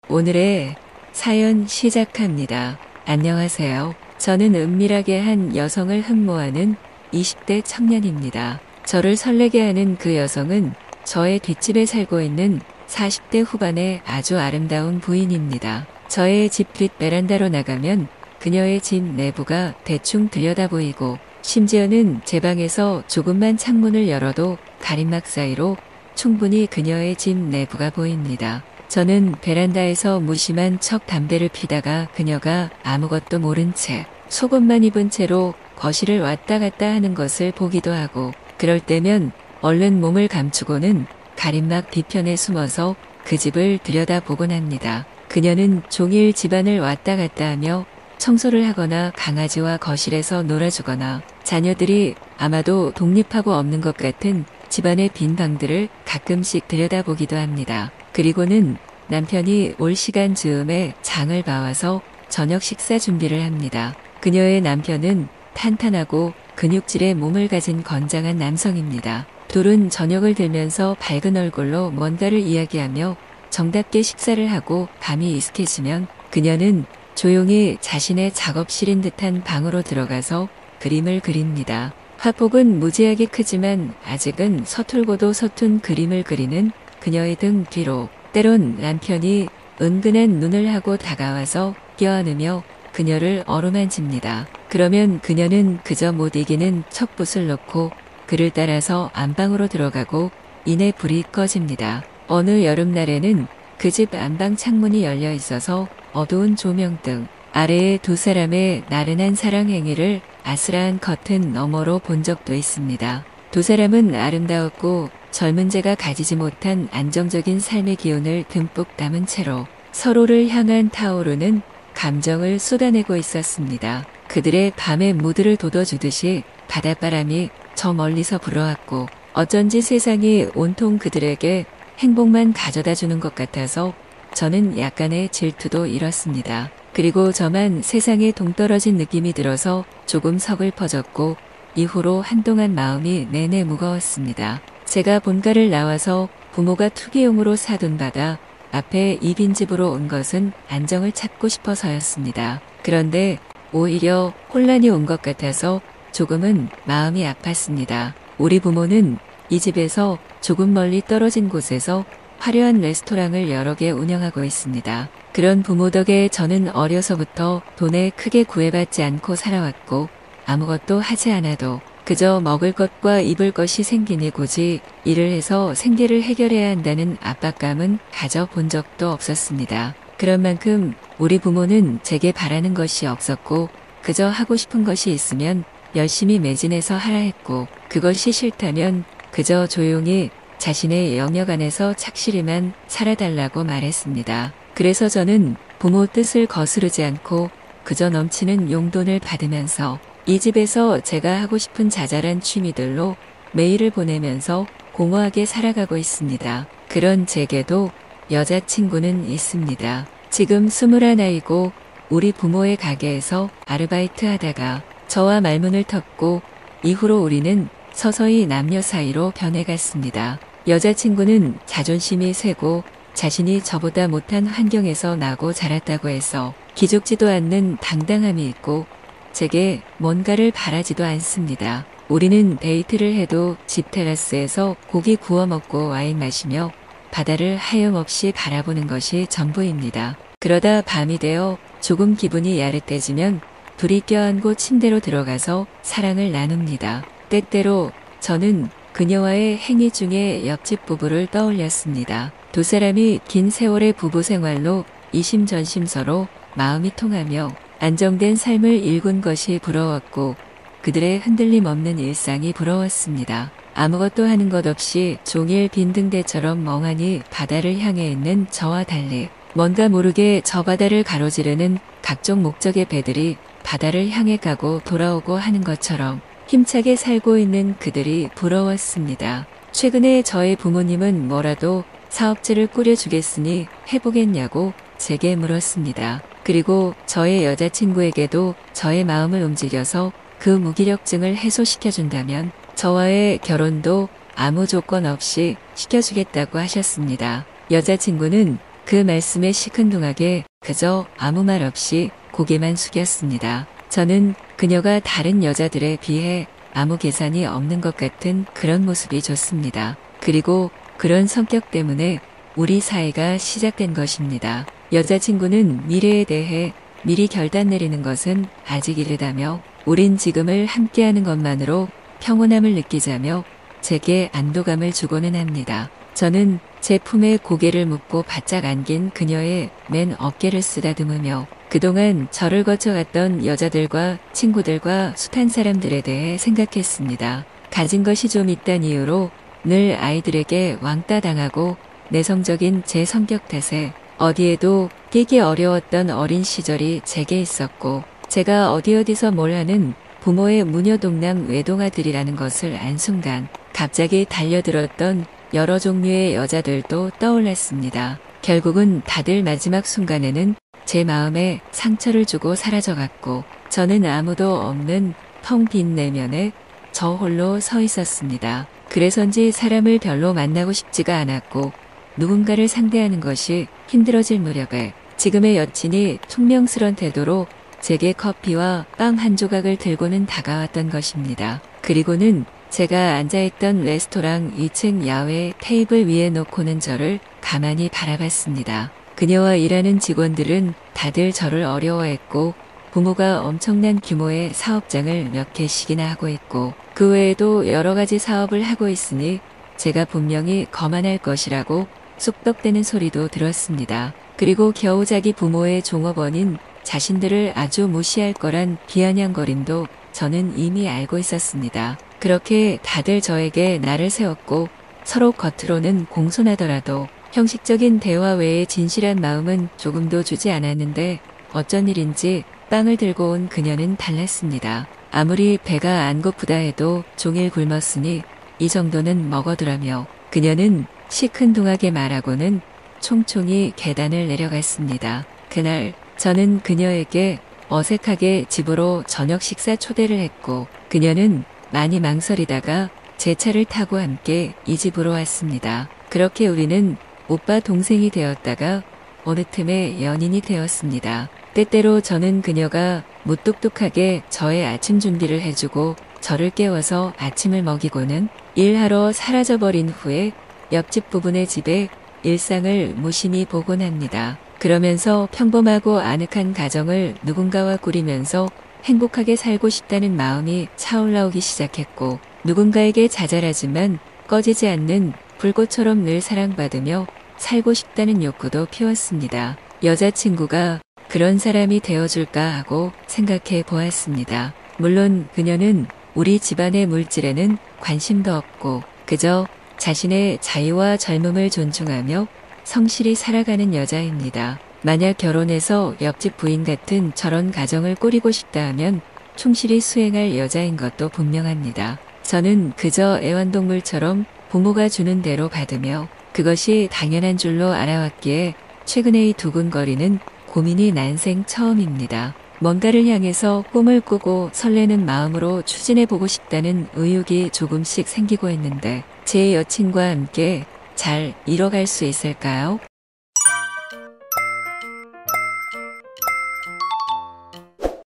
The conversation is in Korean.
오늘의 사연 시작합니다. 안녕하세요. 저는 은밀하게 한 여성을 흠모하는 20대 청년입니다. 저를 설레게 하는 그 여성은 저의 뒷집에 살고 있는 40대 후반의 아주 아름다운 부인입니다. 저의 집 뒷 베란다로 나가면 그녀의 집 내부가 대충 들여다 보이고, 심지어는 제 방에서 조금만 창문을 열어도 가림막 사이로 충분히 그녀의 집 내부가 보입니다. 저는 베란다에서 무심한 척 담배를 피다가 그녀가 아무것도 모른 채 속옷만 입은 채로 거실을 왔다 갔다 하는 것을 보기도 하고, 그럴 때면 얼른 몸을 감추고는 가림막 뒤편에 숨어서 그 집을 들여다보곤 합니다. 그녀는 종일 집안을 왔다 갔다 하며 청소를 하거나 강아지와 거실에서 놀아주거나, 자녀들이 아마도 독립하고 없는 것 같은 집안의 빈 방들을 가끔씩 들여다보기도 합니다. 그리고는 남편이 올 시간 즈음에 장을 봐와서 저녁 식사 준비를 합니다. 그녀의 남편은 탄탄하고 근육질의 몸을 가진 건장한 남성입니다. 둘은 저녁을 들면서 밝은 얼굴로 뭔가를 이야기하며 정답게 식사를 하고 밤이 익숙해지면 그녀는 조용히 자신의 작업실인 듯한 방으로 들어가서 그림을 그립니다. 화폭은 무지하게 크지만 아직은 서툴고도 서툰 그림을 그리는 그녀의 등 뒤로 때론 남편이 은근한 눈을 하고 다가와서 껴안으며 그녀를 어루만집니다. 그러면 그녀는 그저 못 이기는 척붓을 놓고 그를 따라서 안방으로 들어가고 이내 불이 꺼집니다. 어느 여름날에는 그 집 안방 창문이 열려 있어서 어두운 조명등 아래에 두 사람의 나른한 사랑 행위를 아스라한 커튼 너머로 본 적도 있습니다. 두 사람은 아름다웠고 젊은 제가 가지지 못한 안정적인 삶의 기운을 듬뿍 담은 채로 서로를 향한 타오르는 감정을 쏟아내고 있었습니다. 그들의 밤의 무드를 돋워주듯이 바닷바람이 저 멀리서 불어왔고, 어쩐지 세상이 온통 그들에게 행복만 가져다 주는 것 같아서 저는 약간의 질투도 잃었습니다. 그리고 저만 세상에 동떨어진 느낌이 들어서 조금 서글퍼졌고, 이후로 한동안 마음이 내내 무거웠습니다. 제가 본가를 나와서 부모가 투기용으로 사둔 바다 앞에 이 빈집으로 온 것은 안정을 찾고 싶어서였습니다. 그런데 오히려 혼란이 온 것 같아서 조금은 마음이 아팠습니다. 우리 부모는 이 집에서 조금 멀리 떨어진 곳에서 화려한 레스토랑을 여러 개 운영하고 있습니다. 그런 부모 덕에 저는 어려서부터 돈에 크게 구애받지 않고 살아왔고, 아무것도 하지 않아도 그저 먹을 것과 입을 것이 생기니 굳이 일을 해서 생계를 해결해야 한다는 압박감은 가져본 적도 없었습니다. 그런 만큼 우리 부모는 제게 바라는 것이 없었고, 그저 하고 싶은 것이 있으면 열심히 매진해서 하라 했고, 그것이 싫다면 그저 조용히 자신의 영역 안에서 착실히만 살아달라고 말했습니다. 그래서 저는 부모 뜻을 거스르지 않고 그저 넘치는 용돈을 받으면서 이 집에서 제가 하고 싶은 자잘한 취미들로 매일을 보내면서 공허하게 살아가고 있습니다. 그런 제게도 여자친구는 있습니다. 지금 21이고 우리 부모의 가게에서 아르바이트 하다가 저와 말문을 텄고, 이후로 우리는 서서히 남녀 사이로 변해갔습니다. 여자친구는 자존심이 세고 자신이 저보다 못한 환경에서 나고 자랐다고 해서 기죽지도 않는 당당함이 있고, 제게 뭔가를 바라지도 않습니다. 우리는 데이트를 해도 집 테라스에서 고기 구워 먹고 와인 마시며 바다를 하염없이 바라보는 것이 전부입니다. 그러다 밤이 되어 조금 기분이 야릇해지면 둘이 껴안고 침대로 들어가서 사랑을 나눕니다. 때때로 저는 그녀와의 행위 중에 옆집 부부를 떠올렸습니다. 두 사람이 긴 세월의 부부 생활로 이심전심 서로 마음이 통하며 안정된 삶을 일군 것이 부러웠고, 그들의 흔들림 없는 일상이 부러웠습니다. 아무것도 하는 것 없이 종일 빈등대처럼 멍하니 바다를 향해 있는 저와 달리 뭔가 모르게 저 바다를 가로지르는 각종 목적의 배들이 바다를 향해 가고 돌아오고 하는 것처럼 힘차게 살고 있는 그들이 부러웠습니다. 최근에 저의 부모님은 뭐라도 사업체를 꾸려주겠으니 해보겠냐고 제게 물었습니다. 그리고 저의 여자친구에게도 저의 마음을 움직여서 그 무기력증을 해소시켜준다면 저와의 결혼도 아무 조건 없이 시켜주겠다고 하셨습니다. 여자친구는 그 말씀에 시큰둥하게 그저 아무 말 없이 고개만 숙였습니다. 저는 그녀가 다른 여자들에 비해 아무 계산이 없는 것 같은 그런 모습이 좋습니다. 그리고 그런 성격 때문에 우리 사이가 시작된 것입니다. 여자친구는 미래에 대해 미리 결단 내리는 것은 아직 이르다며 우린 지금을 함께하는 것만으로 평온함을 느끼자며 제게 안도감을 주고는 합니다. 저는 제 품에 고개를 묻고 바짝 안긴 그녀의 맨 어깨를 쓰다듬으며 그동안 저를 거쳐갔던 여자들과 친구들과 숱한 사람들에 대해 생각했습니다. 가진 것이 좀 있단 이유로 늘 아이들에게 왕따 당하고 내성적인 제 성격 탓에 어디에도 끼기 어려웠던 어린 시절이 제게 있었고 제가 어디서 뭘 하는 부모의 무녀동남 외동아들이라는 것을 안 순간 갑자기 달려들었던 여러 종류의 여자들도 떠올랐습니다. 결국은 다들 마지막 순간에는 제 마음에 상처를 주고 사라져갔고 저는 아무도 없는 텅 빈 내면에 저 홀로 서 있었습니다. 그래서인지 사람을 별로 만나고 싶지가 않았고 누군가를 상대하는 것이 힘들어질 무렵에 지금의 여친이 퉁명스런 태도로 제게 커피와 빵 한 조각을 들고는 다가왔던 것입니다. 그리고는 제가 앉아있던 레스토랑 2층 야외 테이블 위에 놓고는 저를 가만히 바라봤습니다. 그녀와 일하는 직원들은 다들 저를 어려워했고 부모가 엄청난 규모의 사업장을 몇 개씩이나 하고 있고 그 외에도 여러 가지 사업을 하고 있으니 제가 분명히 거만할 것이라고 쑥덕대는 소리도 들었습니다. 그리고 겨우 자기 부모의 종업원인 자신들을 아주 무시할 거란 비아냥거림도 저는 이미 알고 있었습니다. 그렇게 다들 저에게 날을 세웠고 서로 겉으로는 공손하더라도 형식적인 대화 외에 진실한 마음은 조금도 주지 않았는데 어쩐 일인지 빵을 들고 온 그녀는 달랐습니다. 아무리 배가 안 고프다 해도 종일 굶었으니 이 정도는 먹어두라며 그녀는 시큰둥하게 말하고는 총총히 계단을 내려갔습니다. 그날 저는 그녀에게 어색하게 집으로 저녁 식사 초대를 했고 그녀는 많이 망설이다가 제 차를 타고 함께 이 집으로 왔습니다. 그렇게 우리는 오빠 동생이 되었다가 어느 틈에 연인이 되었습니다. 때때로 저는 그녀가 무뚝뚝하게 저의 아침 준비를 해주고 저를 깨워서 아침을 먹이고는 일하러 사라져버린 후에 옆집 부부네 집에 일상을 무심히 보곤 합니다. 그러면서 평범하고 아늑한 가정을 누군가와 꾸리면서 행복하게 살고 싶다는 마음이 차올라오기 시작했고 누군가에게 자잘하지만 꺼지지 않는 불꽃처럼 늘 사랑받으며 살고 싶다는 욕구도 피웠습니다. 여자친구가 그런 사람이 되어줄까 하고 생각해 보았습니다. 물론 그녀는 우리 집안의 물질에는 관심도 없고 그저 자신의 자유와 젊음을 존중하며 성실히 살아가는 여자입니다. 만약 결혼해서 옆집 부인 같은 저런 가정을 꾸리고 싶다 하면 충실히 수행할 여자인 것도 분명합니다. 저는 그저 애완동물처럼 부모가 주는 대로 받으며 그것이 당연한 줄로 알아왔기에 최근에 이 두근거리는 고민이 난생 처음입니다. 뭔가를 향해서 꿈을 꾸고 설레는 마음으로 추진해보고 싶다는 의욕이 조금씩 생기고 있는데 제 여친과 함께 잘 이뤄갈 수 있을까요?